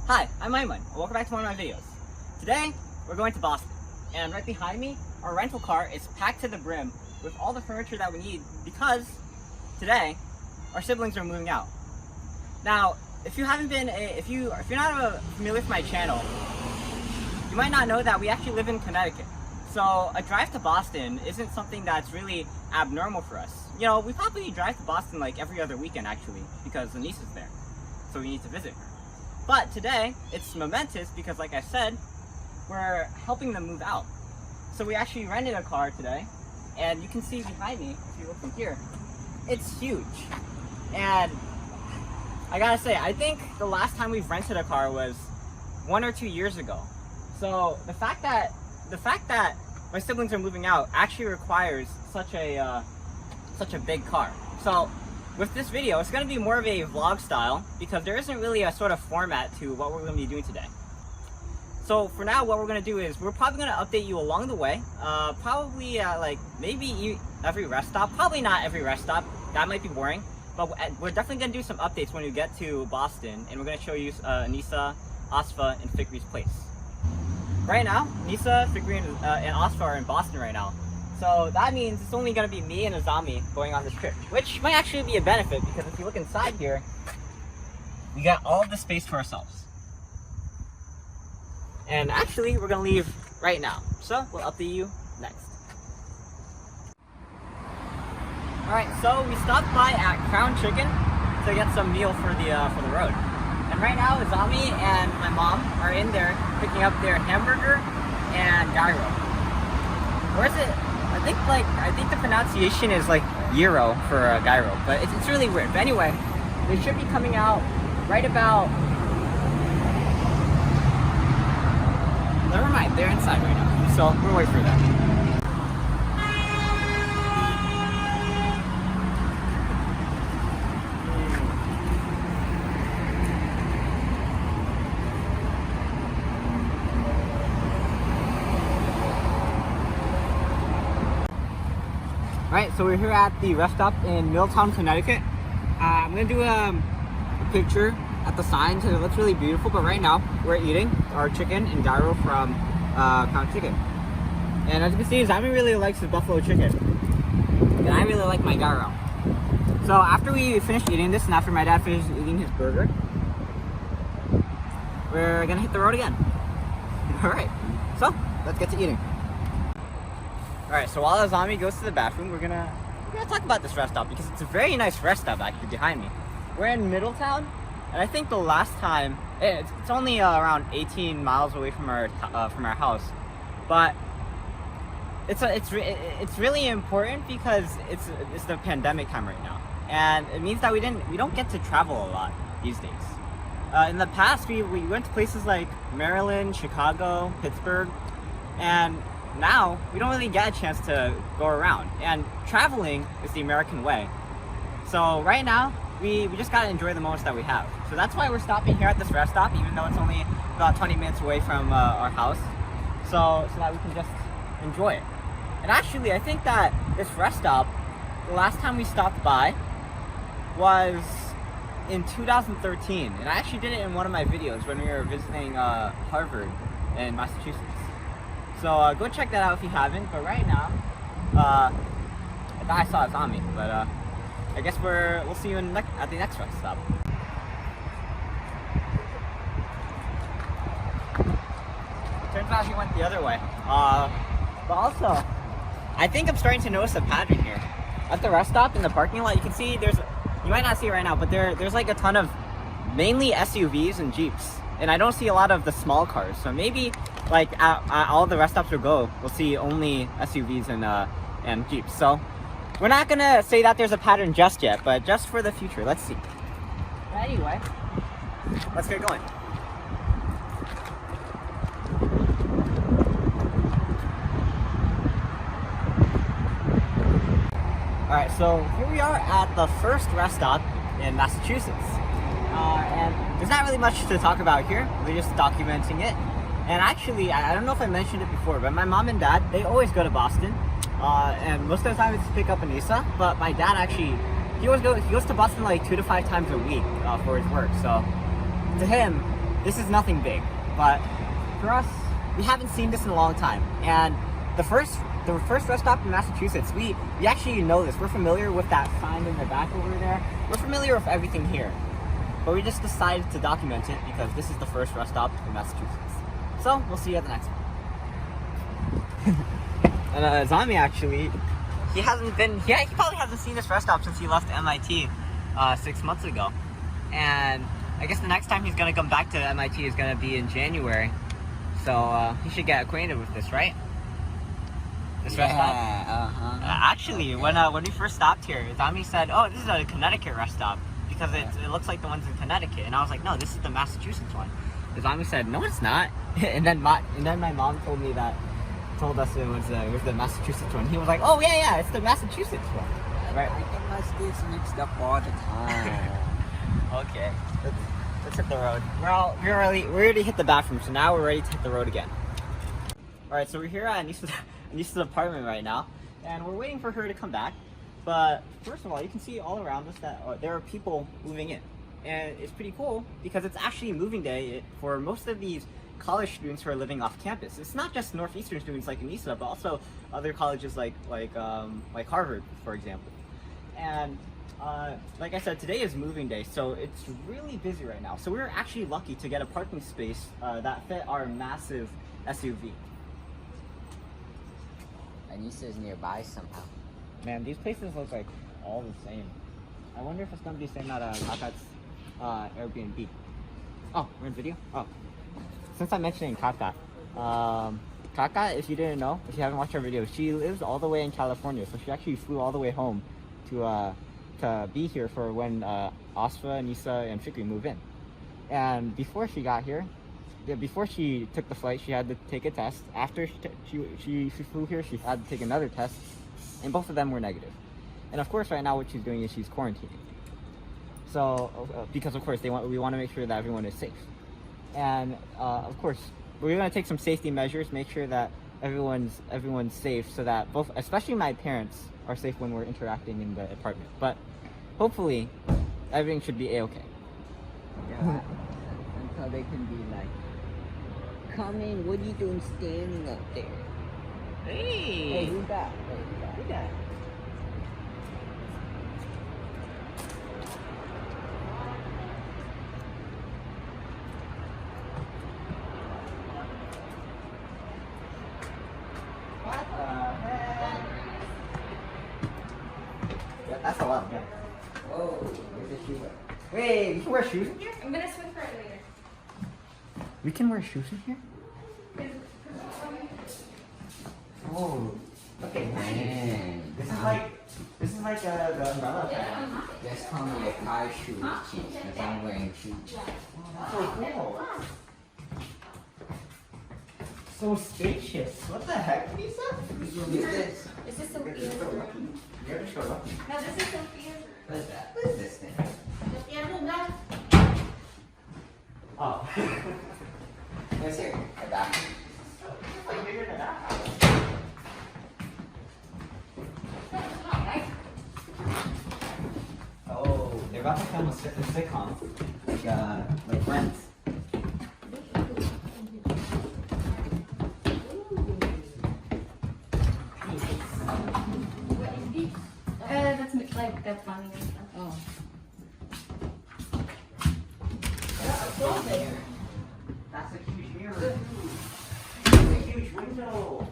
Hi, I'm Aiman, and welcome back to one of my videos. Today, we're going to Boston, and right behind me, our rental car is packed to the brim with all the furniture that we need because today, our siblings are moving out. Now, if you're not familiar with my channel, you might not know that we actually live in Connecticut. So a drive to Boston isn't something that's really abnormal for us. You know, we probably drive to Boston like every other weekend actually, because Anisa's there, so we need to visit her. But today, it's momentous because like I said, we're helping them move out. So we actually rented a car today, and you can see behind me, if you look from here, it's huge. And I gotta say, I think the last time we've rented a car was 1 or 2 years ago. So the fact that my siblings are moving out actually requires such a big car. So with this video, it's going to be more of a vlog style because there isn't really a sort of format to what we're going to be doing today. So for now, what we're going to do is we're probably going to update you along the way. Probably like maybe every rest stop. Probably not every rest stop. That might be boring. But we're definitely going to do some updates when we get to Boston. And we're going to show you Anisa, Asfa, and Fikri's place. Right now, Anisa, Fikri, and Asfa are in Boston right now. So that means it's only going to be me and Hizami going on this trip, which might actually be a benefit because if you look inside here, we got all of the space to ourselves. And actually, we're going to leave right now. So we'll update you next. Alright, so we stopped by at Crown Chicken to get some meal for the road. And right now, Hizami and my mom are in there picking up their hamburger and gyro. Where is it? I think the pronunciation is like gyro for gyro, but it's really weird. But anyway, they should be coming out right about. Never mind, they're inside right now, so we'll wait for them. Alright, so we're here at the rest stop in Middletown, Connecticut. I'm going to do a picture at the sign because it looks really beautiful, but right now we're eating our chicken and gyro from Crown Chicken. And as you can see, Hizami really likes his buffalo chicken, and I really like my gyro. So after we finish eating this and after my dad finishes eating his burger, we're going to hit the road again. Alright, so let's get to eating. Alright, so while Hizami goes to the bathroom, we're gonna talk about this rest stop because it's a very nice rest stop actually behind me. We're in Middletown, and I think the last time it's only around 18 miles away from our house, but it's really important because it's the pandemic time right now, and it means that we don't get to travel a lot these days. In the past, we went to places like Maryland, Chicago, Pittsburgh, and now we don't really get a chance to go around, and traveling is the American way. So right now we just gotta enjoy the moments that we have. So that's why we're stopping here at this rest stop, even though it's only about 20 minutes away from our house, so that we can just enjoy it. And actually, I think that this rest stop, the last time we stopped by was in 2013, and I actually did it in one of my videos when we were visiting Harvard in Massachusetts. So go check that out if you haven't. But right now, I thought I saw Hizami, but I guess we'll see you at the next rest stop. Turns out he went the other way. But also, I think I'm starting to notice a pattern here. At the rest stop in the parking lot, you can see you might not see it right now, but there's like a ton of mainly SUVs and Jeeps. And I don't see a lot of the small cars, so maybe like at all the rest stops we'll see only SUVs and Jeeps. So we're not gonna say that there's a pattern just yet, but just for the future, let's see. But anyway, let's get going. Alright, so here we are at the first rest stop in Massachusetts. And there's not really much to talk about here. We're just documenting it. And actually, I don't know if I mentioned it before, but my mom and dad, they always go to Boston. And most of the time it's to pick up Anisa. But my dad actually, he goes to Boston like 2 to 5 times a week for his work. So to him, this is nothing big, but for us, we haven't seen this in a long time. And the first rest stop in Massachusetts, we actually know this. We're familiar with that sign in the back over there. We're familiar with everything here. But we just decided to document it because this is the first rest stop in Massachusetts. So, we'll see you at the next one. And Hizami actually, he probably hasn't seen this rest stop since he left MIT 6 months ago. And I guess the next time he's gonna come back to MIT is gonna be in January. So he should get acquainted with this, right? This rest stop? Actually, when we first stopped here, Hizami said, "Oh, this is a Connecticut rest stop because it looks like the ones in Connecticut." And I was like, "No, this is the Massachusetts one." Hizami said, "No, it's not." and then my mom told us it was the Massachusetts one. He was like, "Oh yeah, it's the Massachusetts one." Right? I get my states mixed up all the time. Okay, let's hit the road. We already hit the bathroom, so now we're ready to hit the road again. All right, so we're here at Anisa's apartment right now, and we're waiting for her to come back. But first of all, you can see all around us that there are people moving in, and it's pretty cool because it's actually moving day for most of these college students who are living off campus. It's not just Northeastern students like Anisa, but also other colleges like Harvard, for example. And like I said, today is moving day, so it's really busy right now. So we were actually lucky to get a parking space that fit our massive SUV. Anisa is nearby somehow. Man, these places look like all the same. I wonder if it's gonna be the same at Kaka's Airbnb. Oh, we're in video? Oh. Since I'm mentioning Kaka, Kaka, if you didn't know, if you haven't watched our video, she lives all the way in California, so she actually flew all the way home to be here for when Asfa, Anisa, and Fikri move in. And before she got here, before she took the flight, she had to take a test. After she flew here, she had to take another test, and both of them were negative. And of course, right now what she's doing is she's quarantining. So, because of course we want to make sure that everyone is safe. And of course, we're going to take some safety measures, make sure that everyone's safe, so that especially my parents, are safe when we're interacting in the apartment. But hopefully, everything should be a-okay. Yeah. Until they can be like, "Come in, what are you doing standing up there?" Hey! Hey, who's that? Who's that? That's a lot, yeah. Whoa, where's the shoe? Wait, we can wear shoes in here? I'm gonna swim for it later. We can wear shoes in here? Oh, okay. Man, This is like the umbrella. just call me a car shoe cheat because I'm wearing shoes. That's so cool. So spacious. What the heck, Lisa? What is this? Is this Sophia's room? You're just showing up. No, this is Sophia's room. What is that? What is this thing? Sophia's room, guys. Oh. What's here? A bathroom. It's like bigger than that. Oh, they're about to film a sitcom, like Friends. That's like the funny and stuff. Oh. That's a huge mirror. That's a huge window.